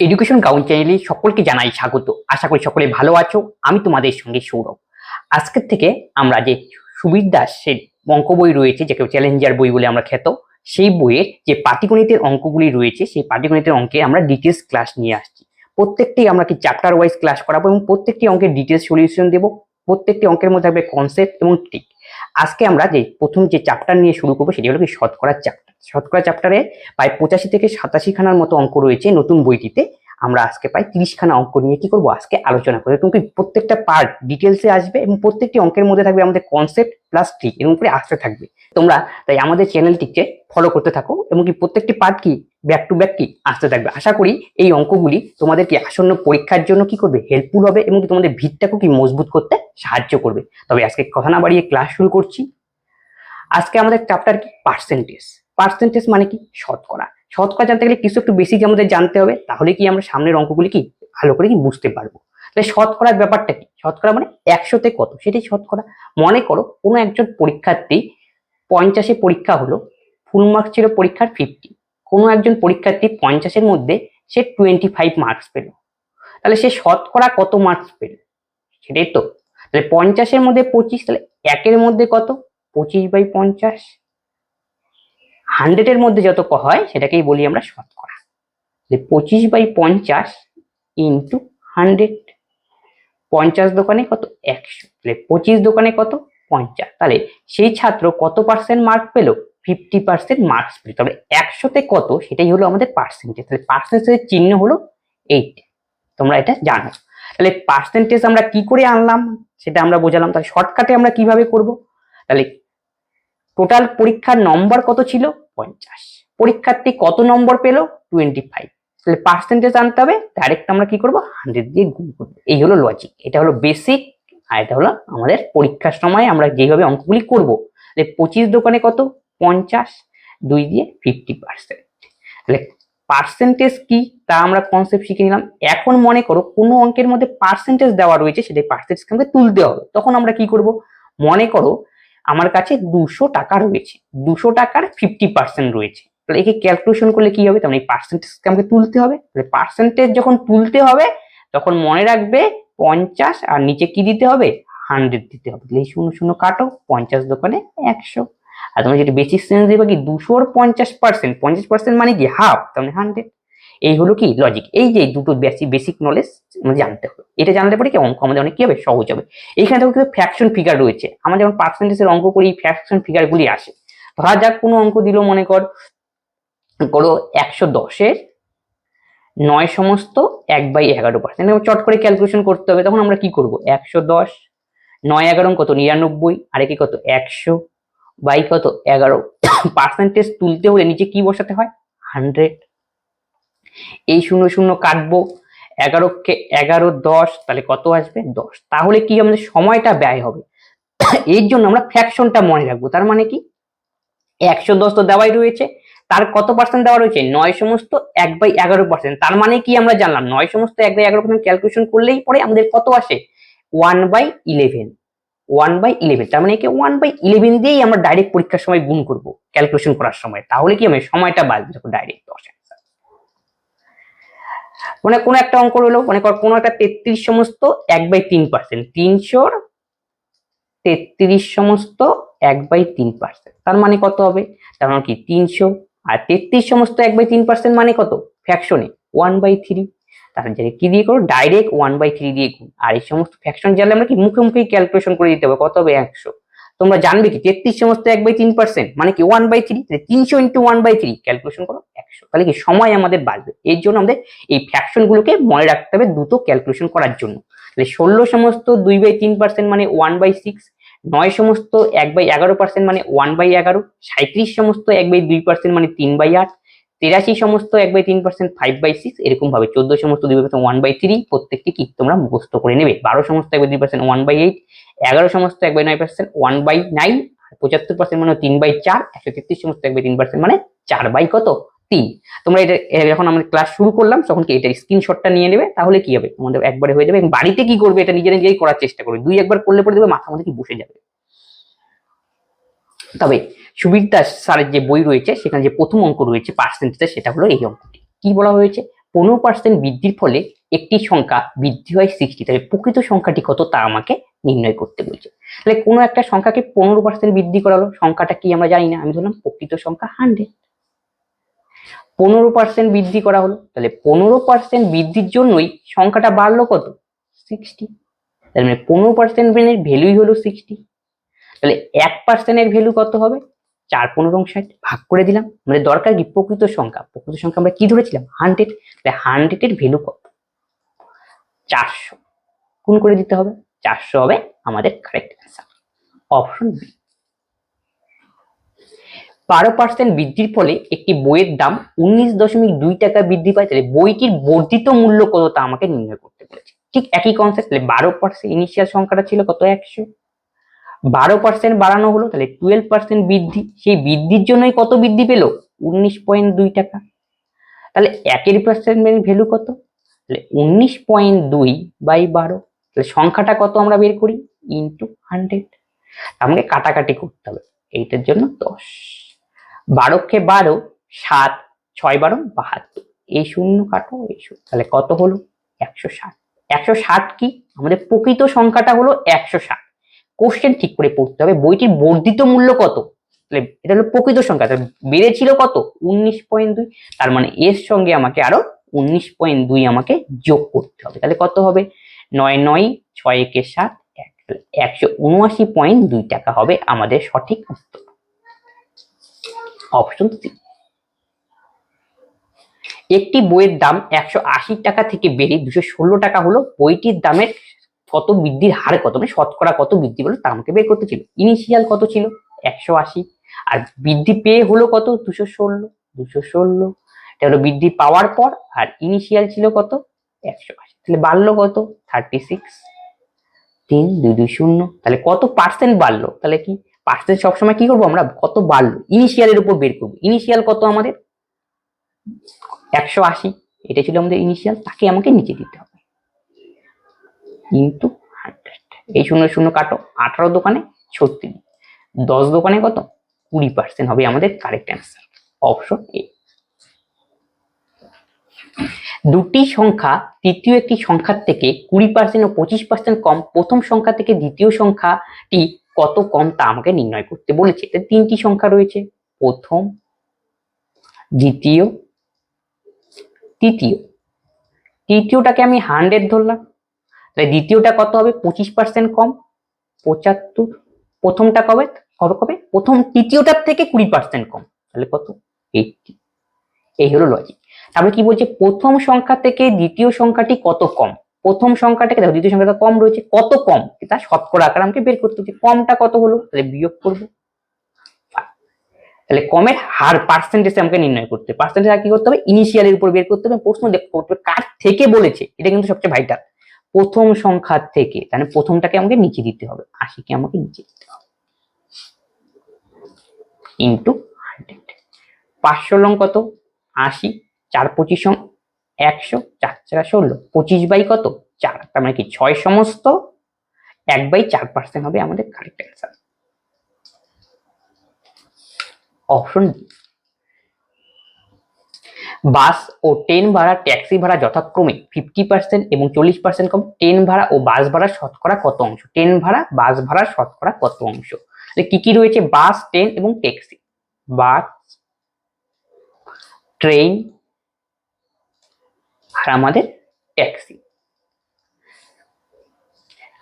Education ground চ্যানেলে সকলকে জানাই স্বাগত। আশা করি সকলে ভালো আছো। আমি তোমাদের সঙ্গে সৌরভ। আজকের থেকে আমরা যে সুবীর দাসের অঙ্ক বই রয়েছে, যাকে চ্যালেঞ্জার বই বলে আমরা খ্যাত, সেই বইয়ের যে পাটিগণিতের অঙ্কগুলি রয়েছে, সেই পাটিগণিতের অঙ্কে আমরা ডিটেলস ক্লাস নিয়ে আসছি। প্রত্যেকটি আমরা কি চ্যাপ্টার ওয়াইজ ক্লাস করাবো এবং প্রত্যেকটি অঙ্কের ডিটেলস সলিউশন দেবো। প্রত্যেকটি অঙ্কের মধ্যে থাকবে কনসেপ্ট এবং ট্রিক। আজকে আমরা যে প্রথম যে চ্যাপ্টার নিয়ে শুরু করবো সেটি হলো কি শতকরা চ্যাপ্টার। শতকরা চ্যাপ্টারে প্রায় 85 থেকে 87 খানার মতো অঙ্ক রয়েছে নতুন বইটিতে। আমরা আজকে প্রায় 30 খানা অঙ্ক নিয়ে কি করবো আজকে আলোচনা করবো। তুমি প্রত্যেকটা পার্ট ডিটেলসে আসবে এবং প্রত্যেকটি অঙ্কের মধ্যে থাকবে আমাদের কনসেপ্ট প্লাস ট্রিক এর উপরে আসতে থাকবে। তোমরা তাই আমাদের চ্যানেলটিকে ফলো করতে থাকো এবং কি প্রত্যেকটি পার্ট কি ব্যাক টু ব্যাক কি আসতে থাকবে। আশা করি এই অঙ্কগুলি তোমাদের কি আসন্ন পরীক্ষার জন্য কি করবে, হেল্পফুল হবে এবং তোমাদের ভিতটাকে কি মজবুত করতে সাহায্য করবে। তবে আজকে কথা না বাড়িয়ে ক্লাস শুরু করছি। আজকে আমাদের চ্যাপ্টার কি পার্সেন্টেজ। পার্সেন্টেজ মানে কি শতকরা। শতকরা জানতে গেলে কিছু একটু বেশি আমাদের জানতে হবে, তাহলে কি আমরা সামনের অঙ্কগুলি কি ভালো করে কি বুঝতে পারবো। তাহলে শতকরার ব্যাপারটা কি, শতকরা মানে 100তে কত সেটাই শতকরা। মনে করো কোনো একজন পরীক্ষার্থী 50-এ পরীক্ষা হলো, ফুল মার্কস ছিল পরীক্ষার 50। কোনো একজন পরীক্ষার্থী 50-এর মধ্যে সে 25 মার্কস পেল, তাহলে সে শতকরা কত মার্কস পেল সেটাই তো। তাহলে 50-এর মধ্যে 25, তাহলে 1-এর মধ্যে কত, 25/50। 100-এর মধ্যে যত হয় সেটাকেই বলি আমরা শতকরা। 25/50 ইন্টু 100। 50 দোকানে কত, 100। তাহলে 25 দোকানে কত, 50। তাহলে সেই ছাত্র কত পার্সেন্ট মার্ক পেল, 50% মার্কস পেল। তবে 100তে কত সেটাই হলো আমাদের পার্সেন্টেজ। তাহলে পার্সেন্টেজের চিহ্ন হলো 8। তোমরা এটা জানো। তাহলে পার্সেন্টেজ আমরা কি করে আনলাম সেটা আমরা বোঝালাম। তাহলে শর্টকাটে আমরা কিভাবে করব, তাহলে টোটাল পরীক্ষার নম্বর কত ছিল, 50। পরীক্ষার্থী কত নম্বর পেল, 25। তাহলে পার্সেন্টেজ আনতে হবে, ডাইরেক্ট আমরা কি করব, 100 দিয়ে গুণ করব। এই হলো লজিক, এটা হলো বেসিক। আর এটা হলো আমাদের পরীক্ষার সময় আমরা যেভাবে অঙ্কগুলি করব। 25 দোকানে কত, 50, 2 দিয়ে 50%। তাহলে পার্সেন্টেজ কি তা আমরা কনসেপ্ট শিখে নিলাম। এখন মনে করো কোনো অঙ্কের মধ্যে পার্সেন্টেজ দেওয়া রয়েছে, সেটাই পার্সেন্টেজকে আমাদের তুলতে হবে। তখন আমরা কি করব, মনে করো আমার কাছে 200 টাকা রয়েছে, 200 টাকার 50% রয়েছে। তাহলে একে ক্যালকুলেশন করলে কি হবে, তাহলে এই পার্সেন্টেজকে আমাকে তুলতে হবে। তাহলে পার্সেন্টেজ যখন তুলতে হবে তখন মনে রাখবে 50 আর নিচে কি দিতে হবে, 100 দিতে হবে। তাহলে এই 0 0 কাটো, 50 দোকানে 100। আর তোমরা যেটা বেসিক সেন্স দিবে কি 200 50%, 50% মানে কি হাফ, তাহলে 100। এই হলো কি লজিক। এই যে দুটো বেসিক নলেজ আমাদের জানতে হবে। এটা জানলে পরে কি অঙ্ক আমাদের অনেক কি হবে, সহজ হবে। এইখানে দেখো কিন্তু ফ্র্যাকশন ফিগার রয়েছে। আমরা যখন পার্সেন্টেজের অঙ্ক করি ফ্র্যাকশন ফিগার গুলি আসে। ধরা যাক কোনো অঙ্ক দিল, মনে করো 110-এর 9 সমস্ত 1/11%। চট করে ক্যালকুলেশন করতে হবে। তখন আমরা কি করব, 110 9 11 কত, 99, আর একে কত 100 বাই কত 11। পার্সেন্টেজ তুলতে হলে নিচে কি বসাতে হয়, 100। এই 0 0 কাটবো, 11কে 11 10, তাহলে কত আসবে, 10। তাহলে কি আমাদের সময়টা ব্যয় হবে। এর জন্য আমরা ফ্র্যাকশনটা মনে রাখবো। তার মানে কি 110 তো দেওয়াই রয়েছে, তার কত পার্সেন্ট দেওয়া রয়েছে, 9 সমস্ত 1/11%। তার মানে কি আমরা জানলাম 9 সমস্ত 1/11% ক্যালকুলেশন করলেই পরে আমাদের কত আসে, 1/11। 1/11, তার মানে একে 1/11 দিয়েই আমরা ডাইরেক্ট পরীক্ষার সময় গুণ করব ক্যালকুলেশন করার সময়। তাহলে কি হবে, সময়টা বাঁচবে যখন ডাইরেক্ট 10। মানে কোন একটা অঙ্ক হলো, মনে কর কোন একটা 33 সমস্ত 1/3%, 333 সমস্ত 1/3%। তার মানে কত হবে, তার মানে কি 300। আর 33 সমস্ত 1/3% মানে কত, ফ্র্যাকশনে 1/3। তাহলে যেটা কি দিয়ে করো, ডাইরেক্ট 1/3 দিয়ে গুণ। আর এই সমস্ত ফ্র্যাকশন জানলে আমরা কি মুখে মুখেই ক্যালকুলেশন করে দিতে হবে, কত হবে 100। তোমরা জানবে কি 33 সমস্ত 1/3% মানে কি 1/3। 300 ইন্টু 1/3 ক্যালকুলেশন করো 100। তাহলে কি সময় আমাদের বাঁচবে। এর জন্য আমাদের এই ফ্র্যাকশন গুলোকে মনে রাখতে হবে দ্রুত ক্যালকুলেশন করার জন্য। তাহলে 16 সমস্ত 2/3% মানে 1/6। 9 সমস্ত 1/11% মানে 1/11। 37 সমস্ত 1/2% মানে 3/8। 83 সমস্ত 1/3% 5/6। এরকম ভাবে 14 সমস্ত 2% 1/3। প্রত্যেকটি কি তোমরা মুখস্থ করে নেবে। 12 সমস্ত 1/2% 1/8। 11 সমস্ত 1/9% 1/9। 75% মানে 3/4। 133 সমস্ত 1/3% মানে 4/3। তোমরা এটা যখন আমরা ক্লাস শুরু করলাম তখন কি এটা স্ক্রিনশটটা নিয়ে নেবে, তাহলে কি হবে তোমাদের একবারে হয়ে যাবে। এবং বাড়িতে কি করবে, এটা নিজেরাই করার চেষ্টা করবে। 2 একবার করলে পরে দেবে মাথার মধ্যে কি বসে যাবে। তবে সুবীর দাস স্যারের যে বই রয়েছে সেখানে যে প্রথম অঙ্ক রয়েছে পার্সেন্টেজ, সেটা হলো এই অঙ্কটি। কি বলা হয়েছে, 15% বৃদ্ধির ফলে একটি সংখ্যা বৃদ্ধি হয় 60, তাহলে প্রকৃত সংখ্যাটি কত তা আমাকে নির্ণয় করতে বলছে। তাহলে কোনো একটা সংখ্যাকে 15% বৃদ্ধি করালো, সংখ্যাটা কি আমরা জানি না, আমি ধরলাম প্রকৃত সংখ্যা 100। 15% বৃদ্ধি করা হলো, তাহলে 15% বৃদ্ধির জন্যই সংখ্যাটা বাড়লো কত, 60। তার মানে 15% এর ভ্যালুই হলো 60। তাহলে 1% এর ভ্যালু কত হবে, 4×15 = 60, ভাগ করে দিলাম। আমাদের দরকার কি, প্রকৃত সংখ্যা আমরা কি ধরেছিলাম, 100। তাহলে 100 এর ভ্যালু কত, 400, গুণ করে দিতে হবে, 400 হবে আমাদের কারেক্ট অ্যান্সার, অপশন বি। 12% বৃদ্ধির ফলে একটি বইয়ের দাম 19.2 টাকা বৃদ্ধি পায়, তাহলে বইটির বর্ধিত মূল্য কত তা আমাকে নির্ণয় করতে বলেছে। ঠিক একই কনসেপ্ট, তাহলে 12% ইনিশিয়াল সংখ্যাটা ছিল কত, 100, 12% বাড়ানো হলো, তাহলে 12% বৃদ্ধি, সেই বৃদ্ধির জন্যই কত বৃদ্ধি পেল, 19.2 টাকা। তাহলে 1% ভ্যালু কত, তাহলে 19.2/12, তাহলে সংখ্যাটা কত আমরা বের করি, ইন্টু 100। আমাকে কাটাকাটি করতে হবে, এইটার জন্য 10, 12কে 12, 7, 6×12, এই শূন্য কাটো, এই শূন্য, তাহলে কত হলো, 160। 160 কি, আমাদের প্রকৃত সংখ্যাটা হলো 160। কোশ্চেন ঠিক করে পড়তে হবে, বইটির বর্ধিত মূল্য কত, তাহলে এটা হলো প্রকৃত সংখ্যা, বেড়েছিল কত, 19.2, তার মানে এর সঙ্গে আমাকে আরো 19.2 আমাকে যোগ করতে হবে, তাহলে কত হবে, 9 9 6 1 7 179.2 টাকা হবে আমাদের সঠিক উত্তর, অপশন সি। একটি বইয়ের দাম 180 টাকা থেকে বেড়ে 216 টাকা হলো, বইটির দামের কত বৃদ্ধির হার কত, মানে শতকরা কত বৃদ্ধি হলো তা আমাকে বের করতে ছিল। ইনিশিয়াল কত ছিল, 180, আর বৃদ্ধি পেয়ে হলো কত, 216, এটা হলো বৃদ্ধি পাওয়ার পর, আর ইনিশিয়াল ছিল কত, 180, তাহলে বাড়লো কত, 36, 3 2 2 0, তাহলে কত পার্সেন্ট বাড়লো, তাহলে কি পার্সেন্ট সবসময় কি করবো আমরা, কত বাড়লো ইনিশিয়ালের উপর বের করবো। ইনিশিয়াল কত আমাদের 180, এটা ছিল আমাদের ইনিশিয়াল, তাকে আমাকে নিচে দিতে হবে, ইন্টু 100, এই 0 0 কাটো, 18 দোকানে 36, 10 দোকানে কত, 20% হবে আমাদের কারেক্ট অ্যান্সার, অপশন এ। দুটি সংখ্যা তৃতীয় একটি সংখ্যার থেকে 20% ও 25% কম, প্রথম সংখ্যা থেকে দ্বিতীয় সংখ্যাটি কত কম তা আমাকে নির্ণয় করতে বলেছে। তিনটি সংখ্যা রয়েছে, প্রথম, দ্বিতীয়, তৃতীয়। তৃতীয়টাকে আমি 100 ধরলাম, তাহলে দ্বিতীয়টা কত হবে, 25% কম, 75। প্রথমটা কবে হবে, কবে প্রথম তৃতীয়টার থেকে 20% কম, তাহলে কত, 80। এই হলো লজিক। তারপরে কি বলছে, প্রথম সংখ্যা থেকে দ্বিতীয় সংখ্যাটি কত কম, প্রথম সংখ্যাটাকে দেখো, দ্বিতীয় সংখ্যাটা কম রয়েছে, কত কম এটা শতকরা আকারে আমাকে বের করতে হচ্ছে। কমটা কত হলো, তাহলে বিয়োগ করবো, তাহলে কমের হার পার্সেন্টেজ আমাকে নির্ণয় করতে, পার্সেন্টেজ কি করতে হবে, ইনিশিয়ালের উপর বের করতে হবে। প্রশ্ন করতে হবে কার থেকে বলেছে, এটা কিন্তু সবচেয়ে ভাইটাল, প্রথম সংখ্যার থেকে, তাহলে প্রথমটাকে আমাকে নিচে দিতে হবে, 80কে আমাকে নিচে দিতে হবে, ইন্টু 100। 500 লং কত, 80, 4 25 100, 4 4 16, 25 কত, 4, তার মানে কি 6 সমস্ত 1/4% হবে আমাদের কারেক্ট অ্যান্সার, অপশন ডি। বাস ও ট্রেন ভাড়া, ট্যাক্সি ভাড়া যথাক্রমে 50% এবং 40% কম, ট্রেন ভাড়া ও বাস ভাড়া শতকরা কত অংশ, ট্রেন ভাড়া বাস ভাড়া শতকরা কত অংশ, কি কি রয়েছে, বাস, ট্রেন এবং ট্যাক্সি, বাস, ট্রেন আর আমাদের ট্যাক্সি।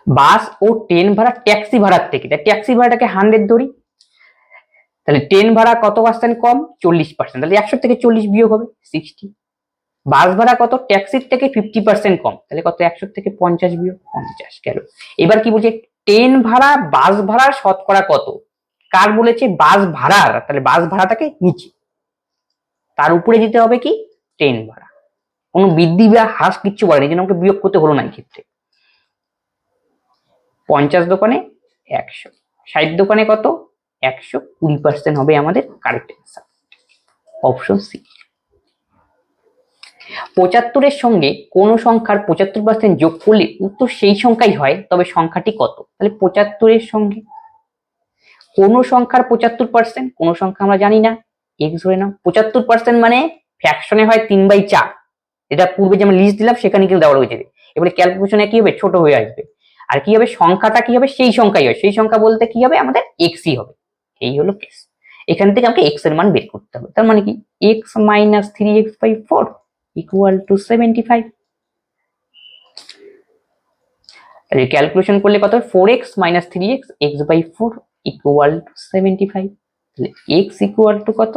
বাস ও ট্রেন ভাড়া ট্যাক্সি ভাড়ার থেকে, ট্যাক্সি ভাড়াটাকে 100 ধরি, তাহলে ট্রেন ভাড়া কত পার্সেন্ট কম, 40%, তাহলে 100 থেকে 40 বিয়োগ হবে 60। বাস ভাড়া কত, ট্যাক্সির থেকে 50% কম, তাহলে কত, 100 থেকে 50 বিয়োগ 50 গেল। এবার কি বলছে, ট্রেন ভাড়া বাস ভাড়ার শতকরা কত, কার বলেছে, বাস ভাড়ার, তাহলে বাস ভাড়াটাকে নিচে, তার উপরে দিতে হবে কি, ট্রেন ভাড়া, কোনো বৃদ্ধি বা হ্রাস কিচ্ছু বলেনি, এই জন্য আমাকে বিয়োগ করতে হলো না এই ক্ষেত্রে। 50 দোকানে 100, 60 দোকানে কত, 120% হবে আমাদের কারেক্ট অ্যান্সার, অপশন সি। 75-এর সঙ্গে কোন সংখ্যার 75% যোগ করলে উত্তর সেই সংখ্যাই হয়, তবে সংখ্যাটি কত, তাহলে 75-এর সঙ্গে কোন সংখ্যার 75%, কোন সংখ্যা আমরা জানি না, x ধরে নাও, 75% মানে ফ্র্যাকশনে হয় 3/4, এটা পূর্বে যে আমরা লিস্ট দিলাম সেখানে কিন্তু দেওয়া রয়েছে। এবারে ক্যালকুলেশনে কি হবে, ছোট হয়ে আসবে। আর কি হবে, সংখ্যাটা কি হবে, সেই সংখ্যাই হবে। সেই সংখ্যা বলতে কি হবে, আমাদের এক্সই হবে। এই হলো কেস। এখান থেকে আমাকে এক্স এর মান বের করতে হবে। তার মানে কি, x minus 3x/4 equal to 75। তাহলে ক্যালকুলেশন করলে কত হবে, 4x minus 3x x/4 equal to 75। তাহলে x ইকুয়াল টু কত,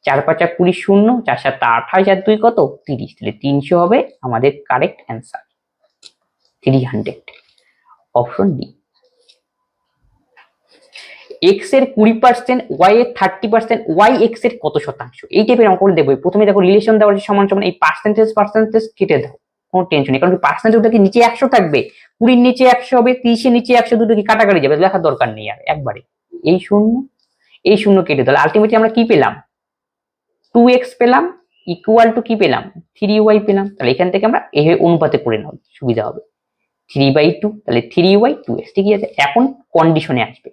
4 5 20 শূন্য, 4 7 28 আর 2 কত 30। তাহলে 300 হবে আমাদের correct answer, 300। Option D. X এর 20%, ওয়াই এর 30%, ওয়াই এক্স এর কত শতাংশ, এই টাইপের অঙ্ক দেখবো। প্রথমে দেখো রিলেশন দেওয়া আছে সমান সমান, এই পার্সেন্টেজ কেটে দাও, কোনো টেনশন নেই। কারণ কি পার্সেন্টেজটা কি নিচে 100 থাকবে, 20 নিচে 100 হবে, 30 এর নিচে 100, দুটো কি কাটাকাটি যাবে, লেখার দরকার নেই আর একবারে। এই শূন্য কেটে দাও। আলটিমেটলি আমরা কি পেলাম, 2x পেলাম ইকুয়াল টু কি পেলাম, 3y পেলাম। তাহলে এখান থেকে আমরা এই অনুপাতে করে নাও, সুবিধা হবে। 3/2, তাহলে 3y 2x, ঠিকই আছে। এখন কন্ডিশনে আসবে,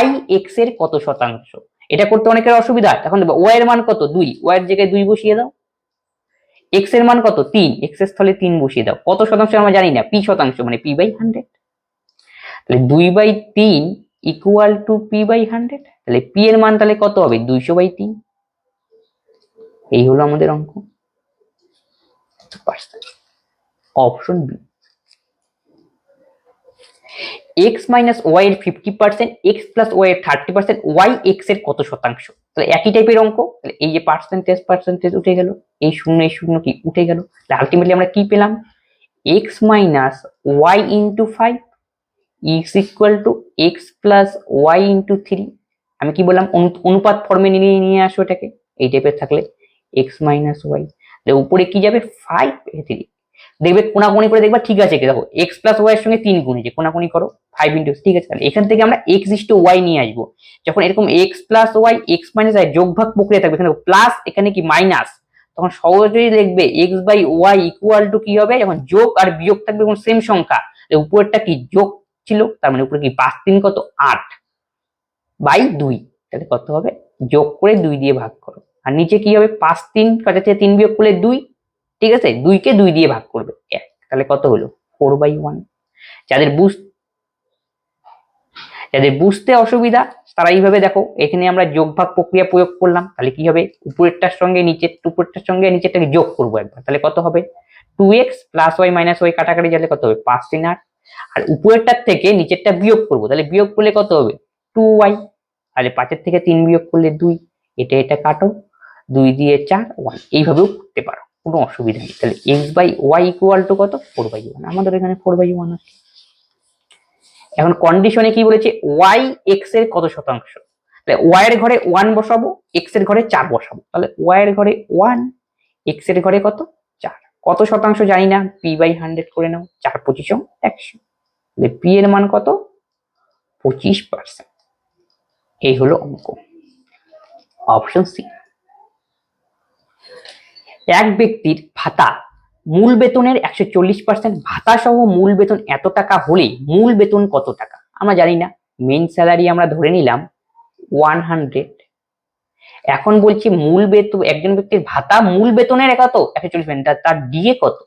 y x এর কত শতাংশ। এটা করতে অনেকের অসুবিধা। এখন দেখো y এর মান কত 2, y এর জায়গায় 2 বসিয়ে দাও। x এর মান কত 3, x এর স্থলে 3 বসিয়ে দাও। কত শতাংশ আমরা জানি না, p শতাংশ মানে p/100। তাহলে 2/3 ইকুয়াল টু p/100। তাহলে p এর মান তাহলে কত হবে, 200/3। এই হলো আমাদের অঙ্ক। Option B. x minus Y এর 50%, x প্লাস ওয়াই এর 30%, ওয়াই এক্স এর কত শতাংশ। তাহলে একই টাইপের অঙ্ক। তাহলে এই যে পার্সেন্টেজ উঠে গেল, এই শূন্য কি উঠে গেল। তাহলে আলটিমেটলি আমরা কি পেলাম, x minus Y into 5 is equal to X plus Y into 3। আমি কি বললাম, অনুপাত ফর্মে নিয়ে আসো এটাকে। এই টাইপের থাকলে x মাইনাস ওয়াই, উপরে কি যাবে 5 3, দেখবে কোনাকুনি করে দেখবা ঠিক আছে। দেখো x প্লাস ওয়াই এর সঙ্গে 3 গুণিয়েছে, কোনাকুনি করো 5 ইন্টু, ঠিক আছে। তাহলে এখান থেকে আমরা x ইস টু ওয়াই নিয়ে আসবো। যখন এরকম x plus y, x minus y যোগভাগ প্রক্রিয়া থাকবে, এখানে প্লাস এখানে কি মাইনাস, তখন সহজেই দেখবে x/y ইকুয়াল টু কি হবে, যখন যোগ আর বিয়োগ থাকবে এবং সেম সংখ্যা, উপরেরটা কি যোগ ছিল, তার মানে উপরে কি 5 3 কত 8/2। তাহলে কত হবে, যোগ করে 2 দিয়ে ভাগ করো। আর নিচে কি হবে, 5 3 কাটা থেকে 3 বিয়োগ করলে 2, ঠিক আছে। 2 কে 2 দিয়ে ভাগ করবে 1, তাহলে কত হলো 4/1। যাদের বুঝতে অসুবিধা তারা এইভাবে দেখো, এখানে আমরা যোগ ভাগ প্রক্রিয়া প্রয়োগ করলাম। তাহলে কি হবে, উপরেরটার সঙ্গে নিচেরটাকে যোগ করবো একবার। তাহলে কত হবে, 2x plus Y minus Y কাটাকাটি যাবে, কত হবে 5 3 8। আর উপরেরটার থেকে নিচেরটা বিয়োগ করবো, তাহলে বিয়োগ করলে কত হবে 2y। তাহলে 5 এর থেকে 3 বিয়োগ করলে 2, এটা কাটো, 2 দিয়ে 4 1, এইভাবেও করতে পারো, কোনো অসুবিধা নেই। তাহলে x/y ইকুয়াল টু কত 4/1, আমাদের এখানে 4/1 আছে। এখন কন্ডিশনে কি বলেছে, y x এর কত শতাংশ। তাহলে y এর ঘরে 1 বসাবো, x এর ঘরে 4 বসাবো। তাহলে y এর ঘরে 1, x এর ঘরে কত 4। কত শতাংশ জানি না, p/100 করে নাও, 4 25 100। তাহলে p এর মান কত 25%। এই হলো অঙ্ক। Option C. এক ব্যক্তির ভাতা মূল বেতনের 140%, ভাতা সহ মূল বেতন এত টাকা হলে মূল বেতন কত টাকা। আমরা জানি না, মেইন স্যালারি আমরা ধরে নিলাম 100। এখন বলছি মূল বেতন, একজন ব্যক্তির ভাতা মূল বেতনের কত 140%, তার ডিএ কত,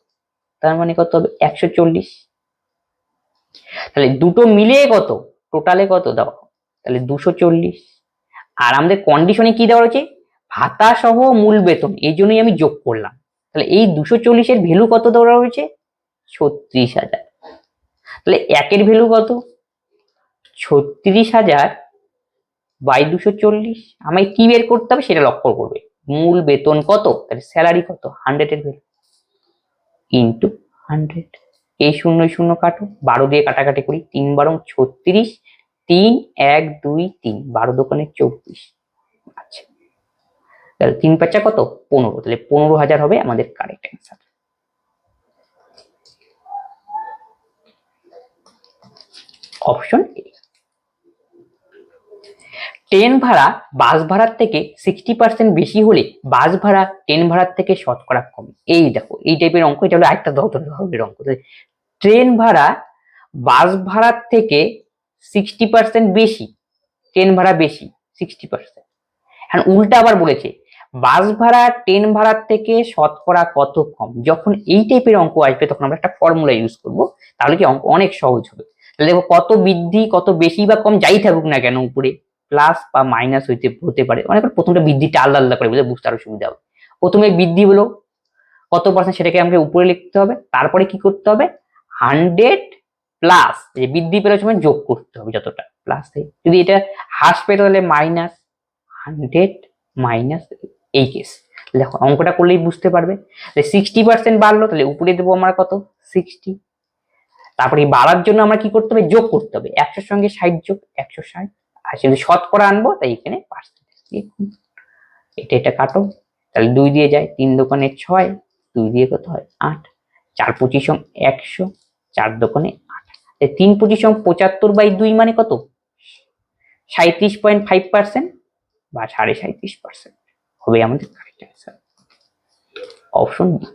তার মানে কত হবে 140। তাহলে দুটো মিলিয়ে কত, টোটালে কত দাও, তাহলে 240। আর আমাদের কন্ডিশনে কি দেওয়া রয়েছে, ভাতা সহ মূল বেতন, এই জন্যই আমি যোগ করলাম। তাহলে এই 240 এর ভ্যালু কত দেওয়া রয়েছে, 36,000। তাহলে একের ভ্যালু কত, 36,000 বাই 240। আমায় কি বের করতে হবে সেটা লক্ষ্য করবে, মূল বেতন কত, তাহলে স্যালারি কত 100 এর ভ্যালু ইন্টু 100। এই শূন্য শূন্য কাটো, 12 দিয়ে কাটাকাটি করি, 3 12 36, 3 1 2 3, 12 দোকানে 24। আচ্ছা, তাহলে 3 5 কত 15, তাহলে 15,000 হবে আমাদের correct answer. Option A. Train ভাড়া বাস ভাড়ার থেকে 60% বেশি হলে বাস ভাড়া ট্রেন ভাড়ার থেকে শতকরা কমে। এই দেখো এই টাইপের অঙ্ক, এটা হলো একটা ধরনের অঙ্ক। ট্রেন ভাড়া বাস ভাড়ার থেকে 60% বেশি, ট্রেন ভাড়া বেশি 60%। এখন উল্টা আবার বলেছে বাস ভাড়া ট্রেন ভাড়ার থেকে শতকরা কত কম। যখন এই টাইপের অঙ্ক আসবে তখন আমরা একটা ফর্মুলা ইউজ করব, তাহলে কি অঙ্ক অনেক সহজ হবে। তাহলে দেখো কত বৃদ্ধি, কত বেশি বা কম যাই থাকুক না কেন উপরে প্লাস বা মাইনাস হতে পারে, অনেক প্রথমটা বৃদ্ধিটা আলাদা আলাদা করে বুঝতে আরো সুবিধা হবে। প্রথমে বৃদ্ধি হলো কত পার্সেন্ট সেটাকে আমাকে উপরে লিখতে হবে, তারপরে কি করতে হবে 100 প্লাস বৃদ্ধি পেলে সময় যোগ করতে হবে যতটা প্লাস, যদি এটা হ্রাস পেত তাহলে মাইনাস 100 মাইনাস এই কেস। দেখো অঙ্কটা করলেই বুঝতে পারবে। 60% বাড়লো তাহলে উপরে দেবো আমরা কত 60, তারপরে বাড়ার জন্য আমরা কি করতে হবে যোগ করতে হবে 100 সঙ্গে 60 যোগ 160, আর যদি শতকরা আনবো তাই এখানে পার্সেন্টেজ দিয়ে এটা কাটো, তাহলে 2 দিয়ে যায় 3 দোকানে 6, 2 দিয়ে কত হয় 8, 4 25 100, 4 দোকানে 8, 3 25 75/2 মানে কত 37.5% বা 37.5% হবে আমাদের কারেক্ট অ্যান্সার, অপশন বি।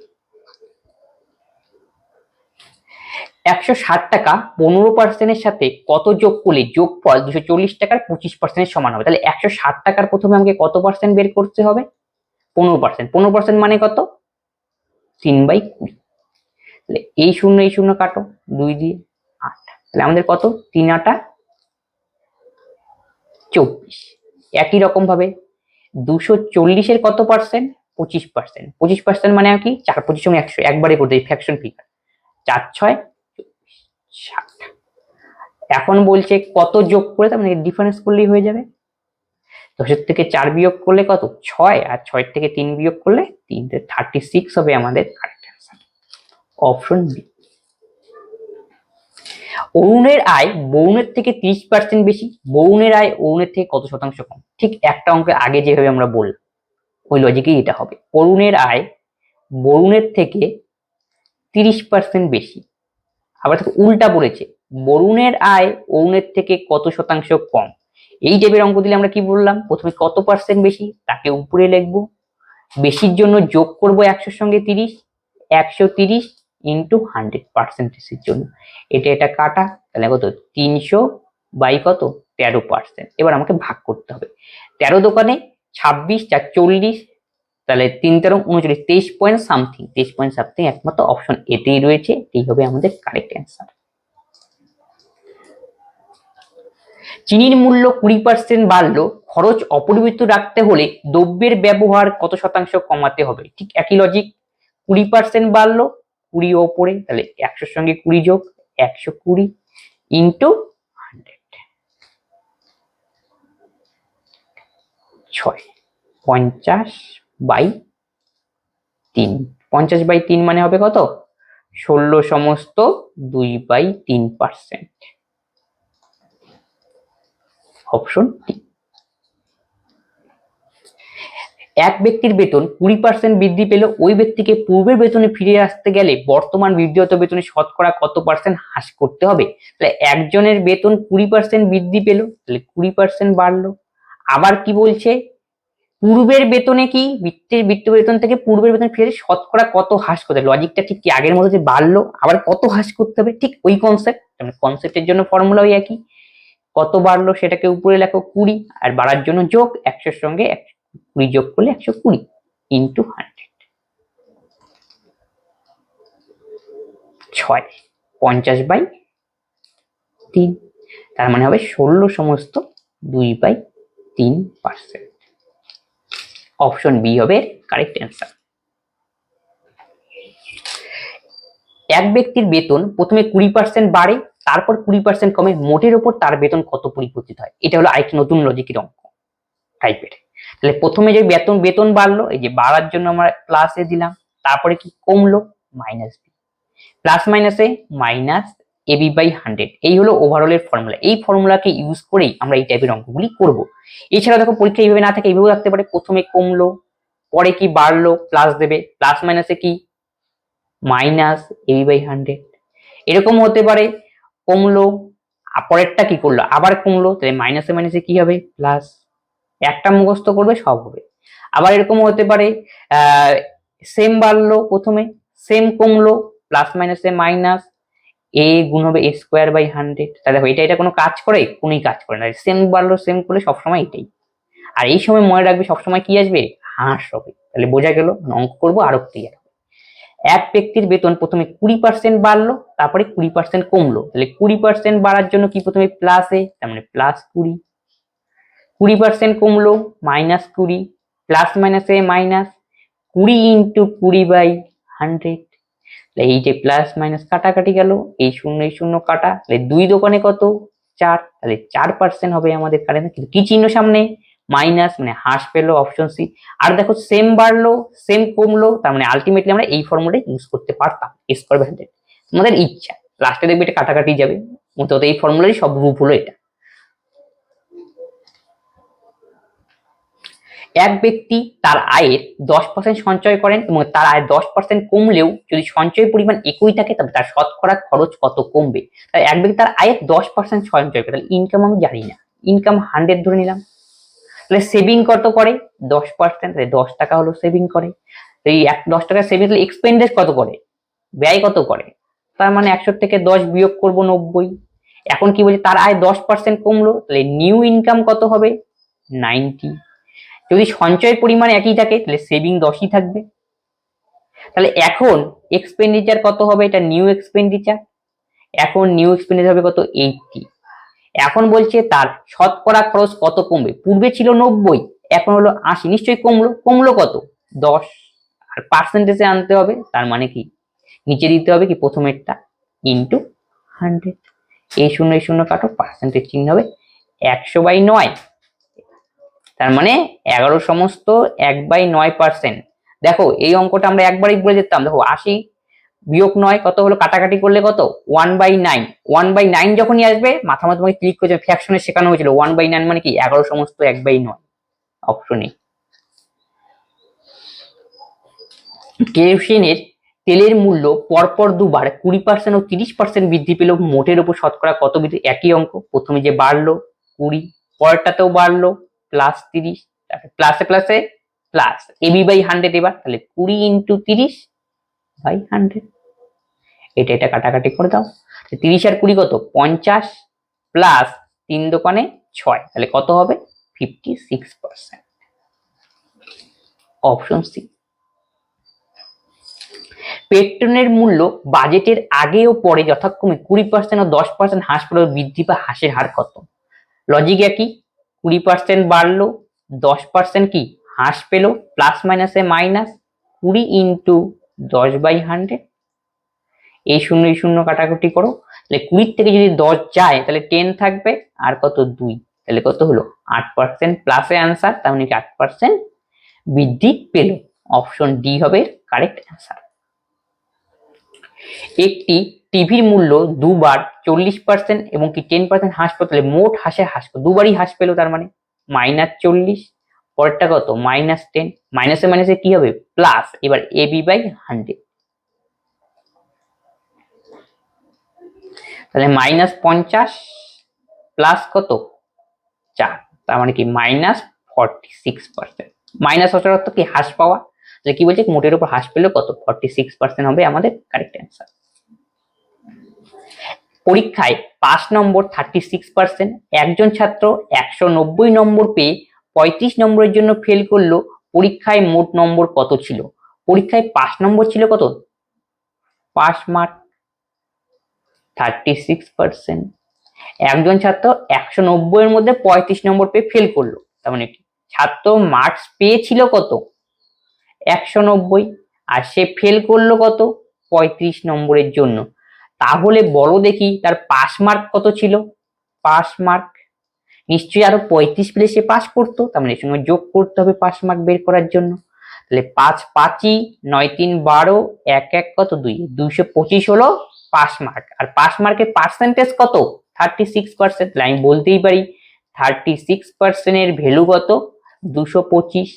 160 টাকা 15% সাথে কত যোগ করলে যোগফল 240 টাকার 25% সমান হবে। তাহলে 160 টাকার প্রথমে আমাকে কত পার্সেন্ট বের করতে হবে 15%, 15% মানে কত 3/20, তাহলে এই শূন্য কাটো 2 দিয়ে 8, তাহলে আমাদের কত 3 8 24। একই রকম ভাবে 240 এর কত পার্সেন্ট 25%, 25% মানে কি 4 25 100 একবারে করতে ফ্র্যাকশন ফিগার 4 6 60। এখন বলছে কত যোগ করে, তার মানে ডিফারেন্স করলেই হয়ে যাবে। 10 থেকে 4 বিয়োগ করলে কত 6, আর 6 থেকে 3 বিয়োগ করলে 3, 36 হবে আমাদের কারেক্ট অ্যান্সার, অপশন বি। অরুণের আয় বরুণের থেকে 30% বেশি, বরুণের আয় অরুণের থেকে কত শতাংশ কম। ঠিক একটা অঙ্কের আগে যেভাবে আমরা বললাম ওই লজিকেই এটা হবে। অরুণের আয় বরুণের থেকে 30% বেশি, আবার উল্টা পড়েছে বরুণের আয় অরুণের থেকে কত শতাংশ কম। এই টাইপের অঙ্ক দিলে আমরা কি বললাম প্রথমে কত পার্সেন্ট বেশি তাকে উপরে লিখবো, বেশির জন্য যোগ করব 100 সঙ্গে 30, 130 ইন্টু 100%-এর জন্য এটা কাটা, তাহলে কত 300 বাই কত 13%। এবার আমাকে ভাগ করতে হবে 13 দোকানে 26 4 40, তাহলে 3 13 39 23 পয়েন্ট সামথিং, 23 পয়েন্ট সামথিং একমাত্র অপশন এতেই রয়েছে, এই হবে আমাদের কারেক্ট অ্যান্সার। চিনির মূল্য 20% বাড়লো, খরচ অপরিবর্তিত রাখতে হলে দ্রব্যের ব্যবহার কত শতাংশ কমাতে হবে। ঠিক একই লজিক 20% বাড়লো 20 ওপরে, তাহলে 100 সঙ্গে 20 যোগ 120 ইন্টু 100, 6 50/3, 50/3 মানে হবে কত 16 সমস্ত 2/3%, অপশন ডি। এক ব্যক্তির বেতন 20% বৃদ্ধি পেল, ওই ব্যক্তিকে পূর্বের বেতনে ফিরে আসতে গেলে বর্তমান বৃদ্ধিগত বেতনে শতকরা কত পার্সেন্ট হ্রাস করতে হবে। তাহলে একজনের বেতন 20% বৃদ্ধি পেল, তাহলে 20% বাড়লো। আবার কি বলছে পূর্বের বেতনে কি বৃত্ত বেতন থেকে পূর্বের বেতন ফিরে শতকরা কত হ্রাস করতে হবে। লজিকটা ঠিক কি আগের মতো যে বাড়লো আবার কত হ্রাস করতে হবে, ঠিক ওই কনসেপ্ট, মানে কনসেপ্টের জন্য ফর্মুলা ওই একই, কত বাড়লো সেটাকে উপরে লেখো 20, আর বাড়ার জন্য যোগ 100 সঙ্গে 20 যোগ করলে 120 ইন্টু 100, 6 50/3, তার মানে হবে 16 সমস্ত 2/3%, অপশন বি হবে কারেক্ট অ্যান্সার। এক ব্যক্তির বেতন প্রথমে 20% বাড়ে, তারপর 20% কমে, মোটের উপর তার বেতন কত পরিবর্তিত হয়। এটা হলো আরেকটি নতুন লজিকের অঙ্ক টাইপের। তাহলে প্রথমে যে বেতন বাড়লো, এই যে বাড়ার জন্য আমরা প্লাসে দিলাম, তারপরে কি কমলো মাইনাস বি, প্লাস মাইনাসে মাইনাস AB/100, এই হলো ওভারঅলের ফর্মুলা। এই ফর্মুলাকে ইউজ করেই আমরা এই টাইপের অঙ্কগুলি করব। এছাড়া দেখো পরীক্ষা এইভাবে না থাকে এইভাবে রাখতে পারে, প্রথমে কমলো পরে কি বাড়লো প্লাস দেবে, প্লাস মাইনাসে কি মাইনাস AB/100, এরকম হতে পারে কমলো পরেরটা কি করলো আবার কমলো, তাহলে মাইনাসে মাইনাসে কি হবে প্লাস, একটা মুখস্থ করবে সব হবে। আবার এরকম হতে পারে সেম বাড়লো প্রথমে সেম কমলো প্লাস মাইনাসে মাইনাস, এ গুণ হবে A²/100, তাহলে দেখো এটা কোনো কাজ করে কোনোই কাজ করে না, সেম বাড়লো সেম করলে সবসময় এটাই। আর এই সময় মনে রাখবে সবসময় কি আসবে হ্রাস হবে। তাহলে বোঝা গেল, অঙ্ক করবো আরো ক্লিয়ার। এক ব্যক্তির বেতন প্রথমে 20% বাড়লো, তারপরে 20% কমলো, তাহলে 20% বাড়ার জন্য কি প্রথমে প্লাসে, তার মানে +20, 20% কমলো -20, প্লাস মাইনাসে মাইনাস, 20 × 20/100, এই যে প্লাস মাইনাস কাটাকাটি গেল, এই শূন্য কাটা, তাহলে 2 দোকানে কত 4, তাহলে 4% হবে আমাদের কারেন্ট। কিন্তু কি চিহ্ন সামনে, মাইনাস, মানে হ্রাস পেলো, অপশন সি। আর দেখো সেম বাড়লো সেম কমলো, তার মানে আলটিমেটলি আমরা এই ফর্মুলা ইউজ করতে পারতাম, s²100। তোমাদের ইচ্ছা, লাস্টে দেখবে এটা কাটাকাটি যাবে, অন্তত এই ফর্মুলারই সব রূপ হলো এটা। এক ব্যক্তি তার আয়ের 10% সঞ্চয় করেন এবং তার আয় 10% কমলেও যদি সঞ্চয়ের পরিমাণ একই থাকে তবে তার শতকরা খরচ কত কমবে। তাই এক ব্যক্তি তার আয়ের 10% সঞ্চয় করে, তাহলে ইনকাম আমি জানি না, ইনকাম 100 ধরে নিলাম। তাহলে সেভিং কত করে 10%, তাহলে 10 টাকা হলো সেভিং করে। এই 10 টাকা সেভিং, তাহলে এক্সপেন্ডিচার কত করে, ব্যয় কত করে, তার মানে 100 থেকে 10 বিয়োগ করব 90। এখন কি বলছে, তার আয় 10% কমলো, তাহলে নিউ ইনকাম কত হবে 90। যদি সঞ্চয়ের পরিমাণ একই থাকে তাহলে সেভিং 10ই থাকবে। তাহলে এখন এক্সপেন্ডিচার কত হবে, এটা নিউ এক্সপেন্ডিচার, এখন নিউ এক্সপেন্ডিচার হবে কত 80। এখন বলছে তার শতকরা খরচ কত কমবে, পূর্বে ছিল 90, এখন হলো 80, নিশ্চয়ই কমলো কত 10, আর পার্সেন্টেজে আনতে হবে, তার মানে কি নিচে দিতে হবে কি প্রথমেরটা ইন্টু 100, এই শূন্য কাটো, পার্সেন্টেজ চিহ্ন হবে 100/9, তার মানে 11 সমস্ত 1/9%। দেখো এই অঙ্কটা আমরা একবারই বলে যেতাম, দেখো 80 বিয়োগ 9 কত হলো, কাটাকাটি করলে কত 1/9, 1/9 যখনই আসবে মাথা মতো তোমাকে ক্লিক করে ফ্র্যাকশনে শেখানো হয়েছিল, 1/9 মানে কি 11 সমস্ত 1/9, অপশনে। কেরোসিনের তেলের মূল্য পরপর দুবার 20% ও 30% বৃদ্ধি পেল, মোটের উপর শতকরা কত বৃদ্ধি, একই অঙ্ক, প্রথমে যে বাড়লো 20, পরেরটাতেও বাড়লো +30, প্লাসে প্লাসে প্লাস ab/100 এবার, তাহলে 20 × 30/100, এটা কাটাকাটি করে দাও, 30 আর 20 কত 50, প্লাস 3 দোকানে 6, তাহলে কত হবে 56%, অপশন সি। পেট্রোলের মূল্য বাজেটের আগে ও পরে যথাক্রমে 20% ও 10% হ্রাস পেল, বৃদ্ধি বা হ্রাসের হার কত। লজিক একই, 20% বাড়লো, 10% কি হ্রাস পেল, প্লাস মাইনাসে মাইনাস, 20 × 10/100, এই শূন্য কাটাকুটি করো, তাহলে 20 থেকে যদি 10 যায় তাহলে 10 থাকবে, আর কত 2, তাহলে কত হলো 8%, প্লাসে আনসার, তার মানে 8% বৃদ্ধি পেল, অপশন ডি হবে কারেক্ট অ্যান্সার। একটি টিভির মূল্য দুবার 40% এবং কি 10% হ্রাস পেল, তাহলে মোট হ্রাসের হ্রাস, দুবারই হ্রাস পেল, তার মানে -40, পরেরটা কত -10, মাইনাসে মাইনাসে কি হবে প্লাস, এবার ab/100, তাহলে -50 প্লাস কত 4, তার মানে কি -46%, মাইনাস হওয়ার অর্থ কি হ্রাস পাওয়া, তাহলে কি বলছে মোটের উপর হ্রাস পেলে কত 46% হবে আমাদের কারেক্ট অ্যান্সার। পরীক্ষায় পাস নম্বর 36%, একজন ছাত্র 190 নম্বর পেয়ে 35 নম্বরের জন্য ফেল করলো, পরীক্ষায় মোট নম্বর কত ছিল, পরীক্ষায় পাস নম্বর ছিল কত, পাস মার্ক 36%, একজন ছাত্র 190 এর মধ্যে 35 নম্বর পেয়ে ফেল করলো, তার মানে কি ছাত্র মার্কস পেয়েছিল কত 190, আর সে ফেল করলো কত 35 নম্বরের জন্য, তাহলে বলো দেখি তার পাস মার্ক কত ছিল, পাস মার্ক নিশ্চয়ই আরো 35 পেলে সে পাস করতো, তার মানে এর সঙ্গে যোগ করতে হবে পাস মার্ক বের করার জন্য, তাহলে 5 5ই 9 3 12, 1 1 কত 2, 225 হলো পাস মার্ক, আর পাস মার্কের পার্সেন্টেজ কত 36%, তাহলে আমি বলতেই পারি 36% এর ভ্যালু কত 225,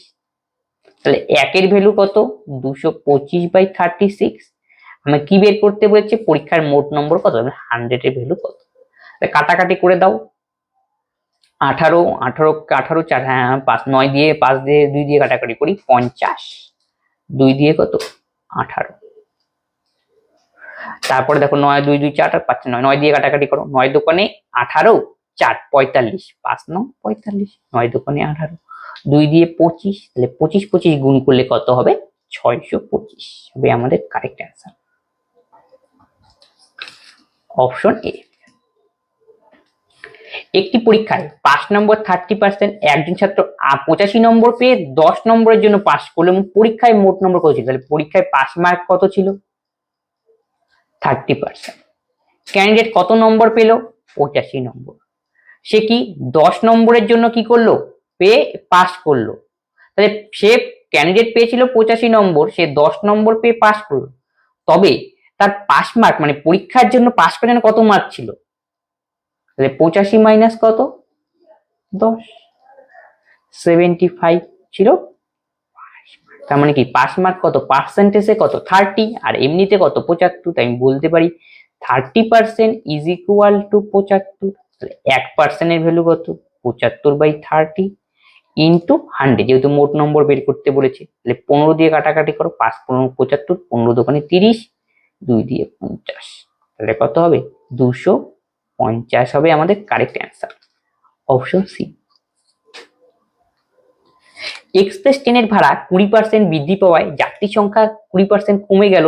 তাহলে 1 এর ভ্যালু কত 225/36, আমি কি বের করতে বলেছি পরীক্ষার মোট নম্বর কত, 100 এর ভ্যালু কত, কাটাকাটি করে দাও, 18 18 18 4, হ্যাঁ 5 9 দিয়ে 5 দিয়ে 2 দিয়ে কাটাকাটি করি 50, 2 দিয়ে কত 18, তারপরে দেখো 9 2 2 4 আর 5 9, 9 দিয়ে কাটাকাটি করো, 9 দোকানে 18, 4 45, 5 9 45, 9 দোকানে 18, 2 দিয়ে 25, তাহলে 25 25 গুণ করলে কত হবে? 625 হবে আমাদের কারেক্ট অ্যান্সার, অপশন এ। একটি পরীক্ষায় পাস নম্বর 30%, একজন ছাত্র 85 নম্বর পেয়ে 10 নম্বরের জন্য পাস করলো এবং পরীক্ষায় মোট নম্বর কত ছিল? তাহলে পরীক্ষায় পাস মার্ক কত ছিল? 30%। ক্যান্ডিডেট কত নম্বর পেল? 85 নম্বর। সে কি 10 নম্বরের জন্য কি করলো? পেয়ে পাস করলো। তাহলে সে ক্যান্ডিডেট পেয়েছিল 85 নম্বর, সে 10 নম্বর পেয়ে পাস করলো, তবে তার পাস মার্ক মানে পরীক্ষার জন্য পাস করার জন্য কত মার্ক ছিল? তাহলে 85 মাইনাস কত? 10, 75 ছিল। তার মানে কি পাস মার্ক কত? পার্সেন্টেজে কত? 30, আর এমনিতে কত? 75। তাই আমি বলতে পারি 30% ইজ ইকুয়াল টু 75। তাহলে 1% এর ভ্যালু কত? 75/30 ইন্টু 100, যেহেতু মোট নম্বর বের করতে বলেছে, তাহলে 15 দিয়ে কাটাকাটি করো, 5 15 75, 15 দোকানে 30, 2 দিয়ে 50, তাহলে কত হবে? 250 হবে আমাদের correct answer, option C. Express ট্রেনের ভাড়া 20% বৃদ্ধি পাওয়ায় যাত্রী সংখ্যা 20% কমে গেল,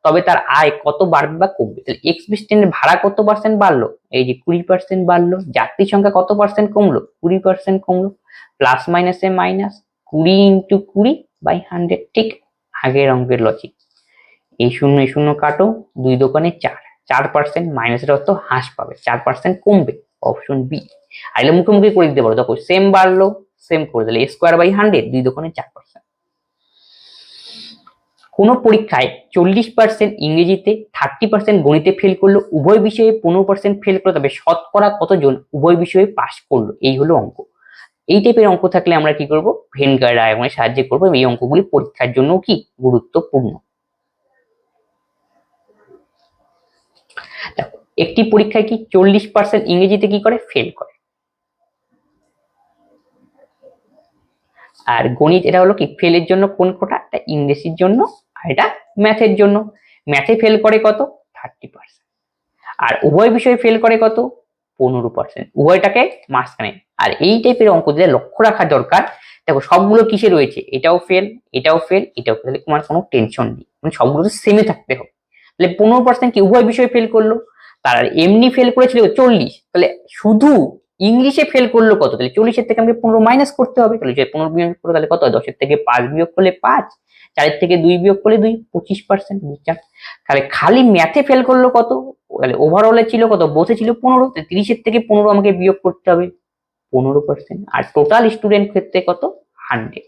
তবে তার আয় কত বাড়বে বা কমবে? তাহলে এক্সপ্রেস ট্রেনের ভাড়া কত পার্সেন্ট বাড়লো? এই যে 20% বাড়লো। যাত্রী সংখ্যা কত পার্সেন্ট কমলো? 20% কমলো। প্লাস মাইনাসে মাইনাস, 20 ইন্টু 20/100, ঠিক আগের অঙ্কের লজিক। এই শূন্য এই শূন্য কাটো, 2 দোকানে 4, 4% মাইনাসের অর্থ হ্রাস পাবে, 4% কমবে, অপশন বি। আর এলে মুখোমুখি করে দিতে পারো, দেখো সেম বাড়লো সেম করে দিলে a²/100, 2 দোকানে 4%। কোন পরীক্ষায় 40% ইংরেজিতে, 30% গণিতে ফেল করলো, উভয় বিষয়ে 15% ফেল করলো, তবে শতকরা কতজন উভয় বিষয়ে পাস করলো? এই হলো অঙ্ক। এই টাইপের অঙ্ক থাকলে আমরা কি করব? ভেন ডায়াগ্রামের সাহায্যে করবো। এই অঙ্কগুলি পরীক্ষার জন্য কি গুরুত্বপূর্ণ। একটি পরীক্ষায় কি 40% ইংরেজিতে কি করে? ফেল করে। আর গণিত এটা হলো কি ফেলের জন্য কোন কোটা? এটা ইংরেজির জন্য, আর এটা ম্যাথের জন্য। ম্যাথে ফেল করে কত? 30%। আর উভয় বিষয়ে ফেল করে কত? 15%। উভয়টাকে মাঝখানে। আর এই টাইপের অঙ্ক যে লক্ষ্য রাখা দরকার, দেখো সবগুলো কিসে রয়েছে? এটাও ফেল, এটাও ফেল, এটাও ফেল, তোমার কোনো টেনশন নেই, মানে সবগুলো সেমে থাকতে হবে। তাহলে 15% কি উভয় বিষয়ে ফেল করলো, তার এমনি ফেল করেছিল 40, তাহলে শুধু ইংলিশে ফেল করলো কত? তাহলে 40 থেকে আমাকে 15 মাইনাস করতে হবে, তাহলে 15 বিয়োগ করলে তাহলে কত হয়? 10 থেকে 5 বিয়োগ করলে 5, 4 থেকে 2 বিয়োগ করলে 2, 25%। তাহলে খালি ম্যাথে ফেল করলো কত? তাহলে ওভারঅলে ছিল কত? বসে ছিল 15, 30 থেকে 15 আমাকে বিয়োগ করতে হবে, 15%। আর টোটাল স্টুডেন্ট ক্ষেত্রে কত? 100।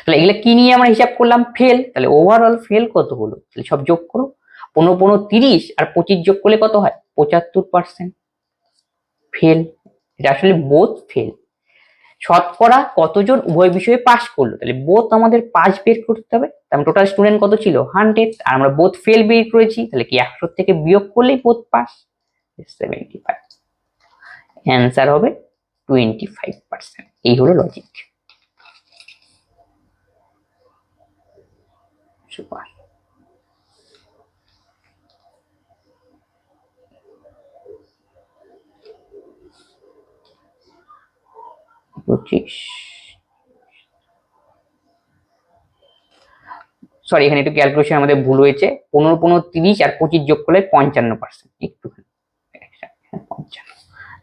তাহলে এগুলো কি নিয়ে আমরা হিসাব করলাম? ফেল। তাহলে ওভারঅল ফেল কত হলো? তাহলে সব যোগ করো, 15 15 30 আর 25 যোগ করলে কত হয়? 75% ফেল। এটা আসলে বোথ ফেল। শতকরা কতজন উভয় বিষয়ে পাস করলো? তাহলে বোথ আমাদের পাস বের করতে হবে, তাহলে টোটাল স্টুডেন্ট কত ছিল? 100, আর আমরা বোথ ফেল বের করেছি, তাহলে কি 100 থেকে বিয়োগ করলেই বোথ পাস, 75। অ্যান্সার হবে 25%। এই হলো লজিক। সুপার। সরি, এখানে একটু ক্যালকুলেশন আমাদের ভুল হয়েছে। 15 15 30 আর 25 যোগ করলে 55%, একটুখানি 55।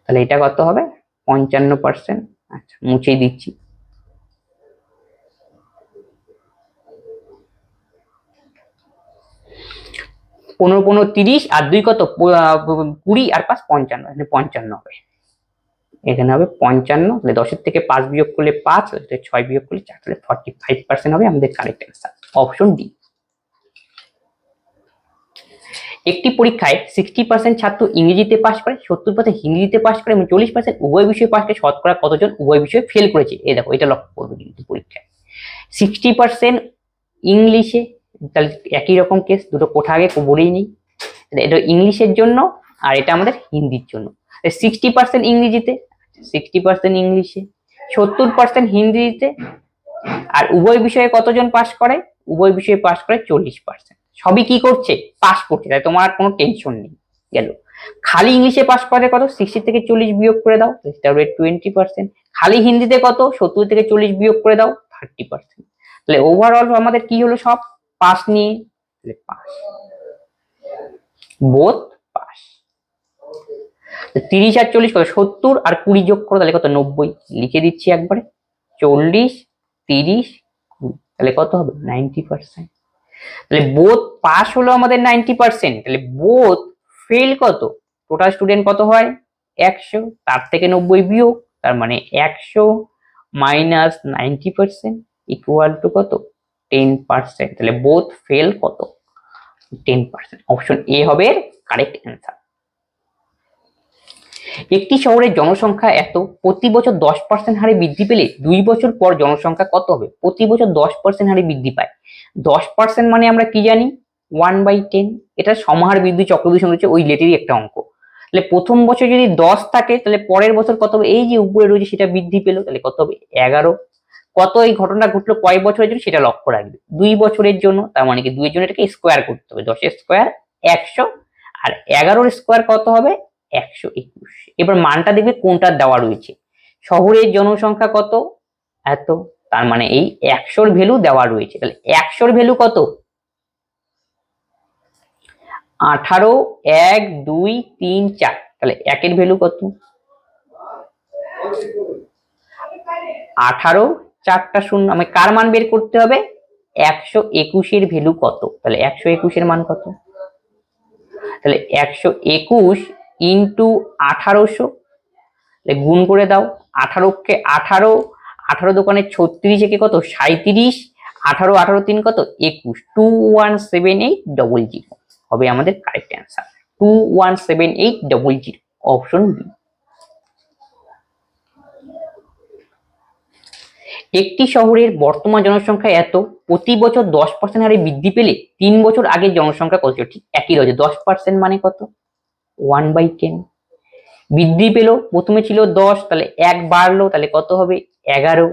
তাহলে এটা কত হবে? 55%। আচ্ছা, মুছেই দিচ্ছি। 15 15 30 আর 2 কত? 20 আর 5 55, এখানে 55 হবে, এখানে হবে 55। তাহলে 10 থেকে 5 বিয়োগ করলে 5, 6 বিয়োগ করলে 4, তাহলে 45% হবে আমাদের কারেক্ট অ্যান্সার, অপশন ডি। একটি পরীক্ষায় 60% ছাত্র ইংরেজিতে পাস করে, 70% হিন্দিতে পাস করে এবং 40% উভয় বিষয়ে পাস করে, শতকরা কতজন উভয় বিষয়ে ফেল করেছে? এই দেখো, এটা লক্ষ্য করবে কিন্তু পরীক্ষায় 60% ইংলিশে, তাহলে একই রকম কেস, দুটো কোঠা আগে বলেই নেই। এটা ইংলিশের জন্য আর এটা আমাদের হিন্দির জন্য। 60% ইংরেজিতে, 60% ইংলিশে, 70% হিন্দিতে, আর উভয় বিষয়ে কতজন পাস করে? উভয় বিষয়ে পাস করে 40%। সবই কি করছে? পাস করছে, তাই তোমার আর কোনো টেনশন নেই। গেল। খালি ইংলিশে পাস করে কত, 60 থেকে 40 বিয়োগ করে দাও, সেটা হবে 20%। খালি হিন্দিতে কত, 70 থেকে 40 বিয়োগ করে দাও, 30%। তাহলে ওভারঅল আমাদের কি হলো, সব পাস নিয়ে, তাহলে পাস, বোথ পাস। 30 আর 40 কত, 70 আর 20 যোগ করো, তাহলে কত, 90। লিখে দিচ্ছি একবারে, 40, 30, 20, তাহলে কত হবে, 90%। তাহলে বোথ পাস হলো আমাদের 90%, তাহলে বোথ ফেল কত, টোটাল স্টুডেন্ট কত হয় 100, তার থেকে 90 বিয়োগ, তার মানে 100 মাইনাস 90% ইকুয়াল টু কত, 10%। তাহলে বোথ ফেল কত, 10%। অপশন এ হবে কারেক্ট অ্যান্সার। একটি শহরের জনসংখ্যা এত, প্রতি বছর 10% হারে বৃদ্ধি পেলে 2 বছর পর জনসংখ্যা কত হবে, প্রতি বছর 10% হারে বৃদ্ধি পায়। 10% মানে আমরা কি জানি, 1/10। এটা সমাহার বৃদ্ধি চক্রবৃদ্ধি সঙ্গে ওই রিলেটেডই একটা অঙ্ক। তাহলে প্রথম বছর যদি 10 থাকে, তাহলে পরের বছর কত হবে, এই যে উপরে রয়েছে সেটা বৃদ্ধি পেলো, তাহলে কত হবে 11। কত এই ঘটনা ঘটলো কয় বছরের জন্য সেটা লক্ষ্য রাখবে, 2 বছরের জন্য, তার মানে কি 2 এর জন্য এটাকে স্কোয়ার করতে হবে, 10 এর স্কোয়ার 100, আর 11 এর স্কোয়ার কত হবে 121। এবার মানটা দেখবে কোনটা দেওয়া রয়েছে, শহরের জনসংখ্যা কত এত, তার মানে এই 100 ভ্যালু দেওয়া রয়েছে। তাহলে 100 ভ্যালু কত, 18, 1, 2, 3, 4। তাহলে 1 এর ভ্যালু কত, 18, 4টা শূন্য, আমি কার মান বের করতে হবে, 121 এর ভ্যালু কত। তাহলে 121 এর মান কত, তাহলে 121 ইন্টু 1800, গুণ করে দাও, 18 কে 18, 18 দোকানে 36, একে কত 37, 18, 18 3 কত 21, 217800 হবে আমাদের কারেক্ট অ্যান্সার, 217800, অপশন বি। একটি শহরের বর্তমান জনসংখ্যা এত, প্রতি বছর 10% হারে বৃদ্ধি পেলে 3 বছর আগে জনসংখ্যা কত ছিল, ঠিক একই রয়েছে। 10% মানে কত, 1/10। বৃদ্ধি পেল, প্রথমে ছিল 10, তাহলে 1 বাড়লো, তাহলে কত হবে 11।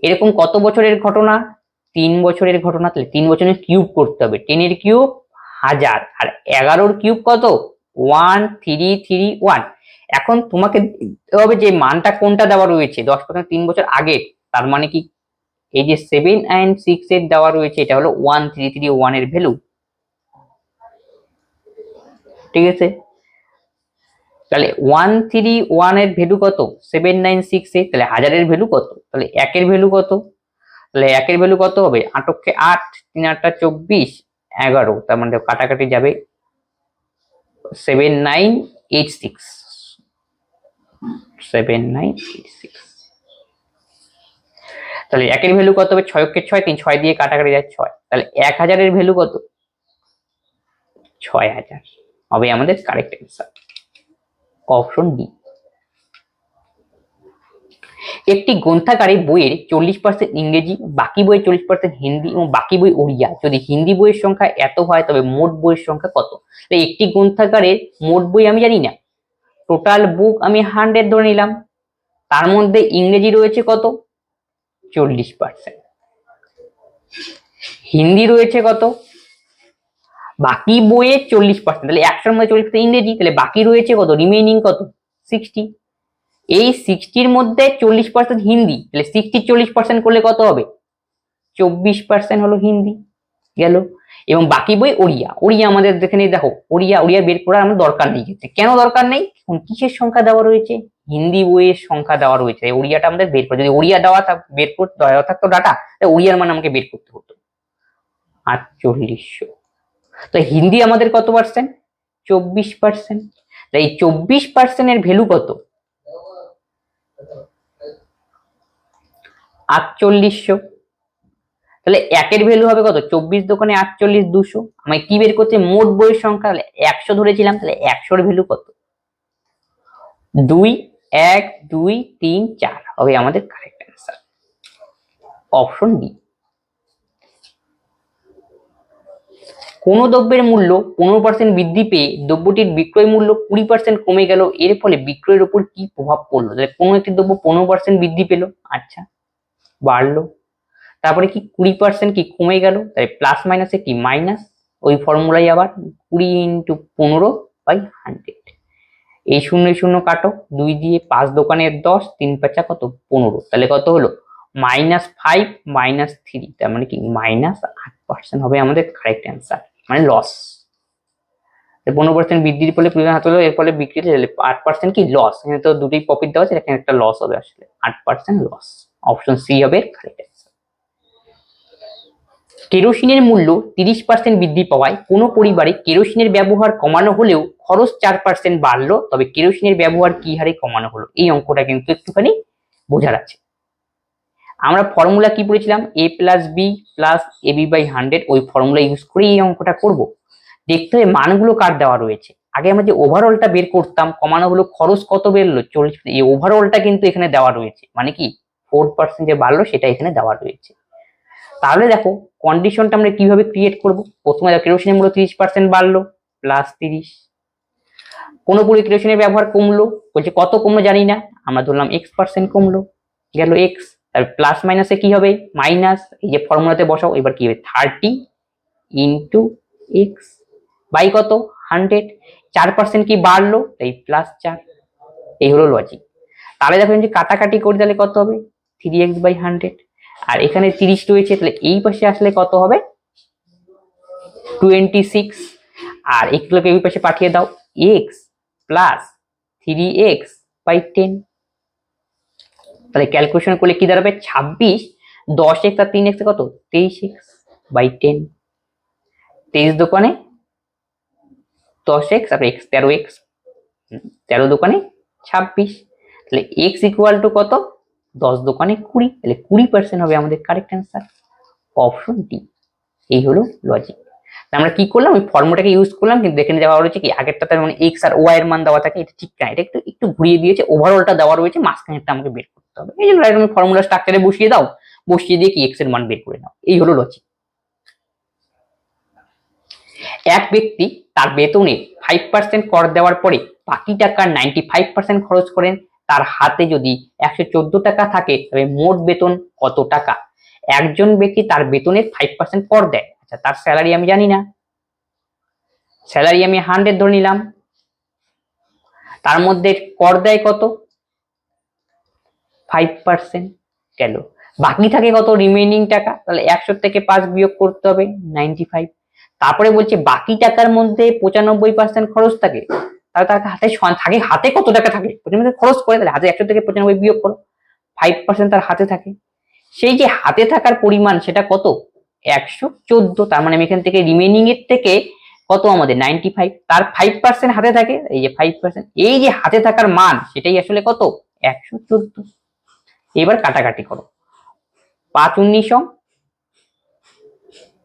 এরকম কত বছরের ঘটনা, 3 বছরের ঘটনা, তাহলে 3 বছরের কিউব করতে হবে, 10 এর কিউব 1000, আর 11 কিউব কত 1331। এখন তোমাকে দেখতে হবে যে মানটা কোনটা দেওয়া রয়েছে, 10% 3 বছর আগে, তার মানে কি এই যে 7 and 6 এর দেওয়া রয়েছে, এটা হলো 1331 এর ভ্যালু, ঠিক আছে। তাহলে 131 এর ভ্যালু কত, 796 এ, তাহলে 1000 এর ভ্যালু কত, তাহলে 1 এর ভ্যালু কত, তাহলে 1 এর ভ্যালু কত হবে, 8 কে 8, 3 8 24, 11, তার মানে কাটাকাটি যাবে 7986, 7986। তাহলে 1 এর ভ্যালু কত হবে, 6 কে 6, 3 6 দিয়ে কাটাকাটি যায় 6, তাহলে 1000 এর ভ্যালু কত, 6000 হবে আমাদের কারেক্ট অ্যান্সার, অপশন ডি। একটি গ্রন্থাগারে বইয়ের 40% ইংরেজি, বাকি বইয়ের 40% হিন্দি এবং বাকি বই ওড়িয়া। যদি হিন্দি বইয়ের সংখ্যা এত হয় তবে মোট বইয়ের সংখ্যা কত। একটি গ্রন্থাগারের মোট বই আমি জানি না, টোটাল বুক আমি 100 ধরে নিলাম, তার মধ্যে ইংরেজি রয়েছে কত 40%, হিন্দি রয়েছে কত, বাকি বইয়ের 40%, তাহলে 100 মধ্যে 40% ইংরেজি, তাহলে বাকি রয়েছে কত, রিমেইনিং কত 60। এই 60 মধ্যে 40% হিন্দি, তাহলে 60 40% করলে কত হবে, 24% হলো হিন্দি গেল। এবং বাকি বই ওড়িয়া, ওড়িয়া আমাদের দেখে দেখো, ওড়িয়া বের করার আমার দরকার নেই, কেন দরকার নেই, কিসের সংখ্যা দেওয়া রয়েছে, হিন্দি বইয়ের সংখ্যা দেওয়া রয়েছে, ওড়িয়াটা আমাদের বের করে, যদি ওড়িয়া বের করতে দেওয়া থাকতো ডাটা, ওড়িয়ার মান আমাকে বের করতে হতো 4800। তো হিন্দি আমাদের কত পার্সেন্ট, 24%, তাই 24% এর ভ্যালু কত, 4800। তাহলে 1 এর ভ্যালু হবে কত, 24 দোকানে 48, 200। আমি কি বের করতে, মোট বইয়ের সংখ্যা 100 ধরেছিলাম, তাহলে 100 এর ভ্যালু কত, 2, 1, 2, 3, 4 হবে আমাদের কারেক্ট অ্যান্সার, অপশন ডি। কোন দ্রব্যের মূল্য 15% বৃদ্ধি পেয়ে দ্রব্যটির বিক্রয় মূল্য 20% কমে গেল, এর ফলে বিক্রয়ের উপর কি প্রভাব পড়লো। তাহলে কোনো একটি দ্রব্য 15% বৃদ্ধি পেলো, আচ্ছা বাড়লো, তারপরে কি 20% কি কমে গেল, তাই প্লাস মাইনাসে কি মাইনাস, ওই ফর্মুলাই আবার 20 × 15 বাই 100। এই শূন্য শূন্য কাটো, 2 দিয়ে 5 দোকানে 10, 3 5 কত 15, তাহলে কত হলো -5 -3, তার মানে কি -8% হবে আমাদের কারেক্ট অ্যান্সার, মানে লস। 15% বৃদ্ধির ফলে পরিমাণ হাত হলো, এর ফলে বিক্রি 8% কি লস। এখানে তো দুটোই প্রফিট দেওয়া আছে, এখানে একটা লস হবে, আসলে 8% লস। অপশন সি হবে কারেক্ট অ্যান্সার। কেরোসিনের মূল্য 30% বৃদ্ধি পাওয়ায় কোনো পরিবারে কেরোসিনের ব্যবহার কমানো হলেও খরচ 4% বাড়লো, তবে কেরোসিনের ব্যবহার কি হারে কমানো হলো? এই অঙ্কটা কিন্তু একটুখানি বোঝার আছে। আমরা ফর্মুলা কি পড়েছিলাম? a + b + ab/100, ওই ফর্মুলা ইউজ করে এই অঙ্কটা করব। দেখতে হবে মানগুলো কার দেওয়া রয়েছে। আগে আমরা যে ওভারঅলটা বের করতাম, কমানো হলো, খরচ কত বেরলো 40, এই ওভারঅলটা কিন্তু এখানে দেওয়া রয়েছে, মানে কি 4% যে বাড়লো সেটা এখানে দেওয়া রয়েছে। তাহলে দেখো কন্ডিশনটা আমরা কিভাবে ক্রিয়েট করব। প্রথমে কেরোসিনের মূল্য 30% বাড়লো, +30। কোনো কেরোসিনের ব্যবহার কমলো, বলছে কত কমলো জানি না, আমরা ধরলাম x% কমলো, গেল x। তার প্লাস মাইনাসে কি হবে মাইনাস, এই যে ফর্মুলাতে বসাও, এবার কি হবে 30 × x বাই কত 100, 4% কি বাড়লো, তাই +4। এই হলো লজিক। তাহলে দেখো যে কাটাকাটি করে তাহলে কত হবে 3x/100, আর এখানে 30 রয়েছে, তাহলে এই পাশে আসলে কত হবে 26, আর এগুলোকে এই পাশে পাঠিয়ে দাও, x + 3x/10। তাহলে ক্যালকুলেশন করলে কি দাঁড়াবে 26, 10x আর 3x কত 23x/10। 23 দোকানে 10x আর x 13x, 13 দোকানে 26, তাহলে x = কত 10 দোকানে 20, তাহলে 20% হবে আমাদের কারেক্ট অ্যান্সার, অপশন ডি। এই হলো লজিক। আমরা কি করলাম, ওই ফর্মুলাটাকে ইউজ করলাম, কিন্তু এখানে দেওয়া রয়েছে কি আগেরটাতে মানে x আর y এর মান দেওয়া থাকে, এটা ঠিক না, এটা একটু ঘুরিয়ে দিয়েছে, ওভারঅলটা দেওয়া রয়েছে, মাঝখানেরটা আমাকে বের করতে হবে। এই জন্য তুমি ফর্মুলা স্ট্রাকচারে বসিয়ে দাও, বসিয়ে দিয়ে কি x এর মান বের করে নাও। এই হলো লজিক। এক ব্যক্তি তার বেতনে 5% কর দেওয়ার পরে বাকি টাকার 95% খরচ করেন, তার হাতে যদি 114 টাকা থাকে তবে মোট বেতন কত টাকা? একজন ব্যক্তি তার বেতনের 5% কর দেয়, আচ্ছা তার স্যালারি আমি জানি না, স্যালারি আমি 100 ধরে নিলাম, তার মধ্যে কর দেয় কত 5%, গেল বাকি থাকে কত রিমেইনিং টাকা, তাহলে 100 থেকে 5 বিয়োগ করতে হবে 95। তারপরে বলছে বাকি টাকার মধ্যে 95% খরচ থাকে, তাহলে তার হাতে কত টাকা থাকে, খরচ করে, তাহলে হাতে 100 থেকে 95 বিয়োগ করো, 5% তার হাতে থাকে। সেই যে হাতে থাকার পরিমাণ সেটা কত 114, তার মানে আমি এখান থেকে রিমেইনিং এর থেকে কত আমাদের 95, তার 5% হাতে থাকে, এই যে 5%, এই যে হাতে থাকার মান সেটাই আসলে কত 114। এবার কাটাকাটি করো, 5 19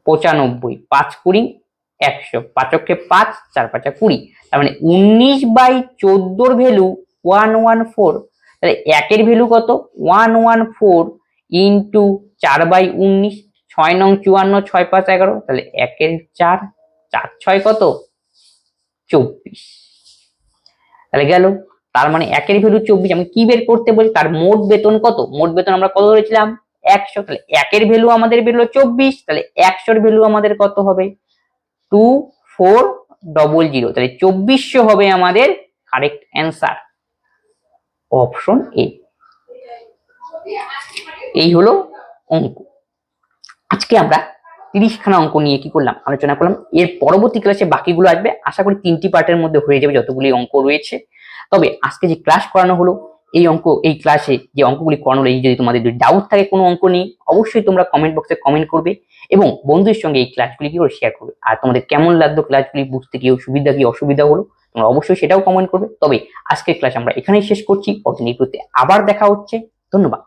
95, 5 20 100, 5 × 5 4 5 20, তার মানে 19/14 ভ্যালু 114, তাহলে 1 এর ভ্যালু কত 114 ইন্টু 4/19, 6 নং 54, 6 5 11, তাহলে 1 এর 4, 4 6 কত 24, তাহলে গেল। তার মানে 1 এর ভ্যালু 24, আমি কি বের করতে বলছি তার মোট বেতন কত, মোট বেতন আমরা কত ধরেছিলাম 100, তাহলে 1 এর ভ্যালু আমাদের বেরলো 24, তাহলে 100 এর ভ্যালু আমাদের কত হবে 2400, তাহলে 2400 হবে আমাদের কারেক্ট অ্যান্সার, অপশন এ। এই হলো অঙ্ক। আজকে আমরা 30খানা অঙ্ক নিয়ে কি করলাম আলোচনা করলাম। এর পরবর্তী ক্লাসে বাকিগুলো আসবে, আশা করি 3টি পার্টের মধ্যে হয়ে যাবে যতগুলি অঙ্ক রয়েছে। তবে আজকে যে ক্লাস করানো হলো এই ক্লাসে যে অঙ্কগুলি করানো হলো, যদি তোমাদের ডাউট থাকে কোনো অঙ্ক নিয়ে অবশ্যই তোমরা কমেন্ট বক্সে কমেন্ট করবে এবং বন্ধুদের সঙ্গে এই ক্লাসগুলি কি করে শেয়ার করবে। আর তোমাদের কেমন লাগলো ক্লাসগুলি, বুঝতে কি সুবিধা কি অসুবিধা হলো তোমরা অবশ্যই সেটাও কমেন্ট করবে। তবে আজকের ক্লাস আমরা এখানেই শেষ করছি, পরবর্তী ভিডিওতে আবার দেখা হচ্ছে, ধন্যবাদ।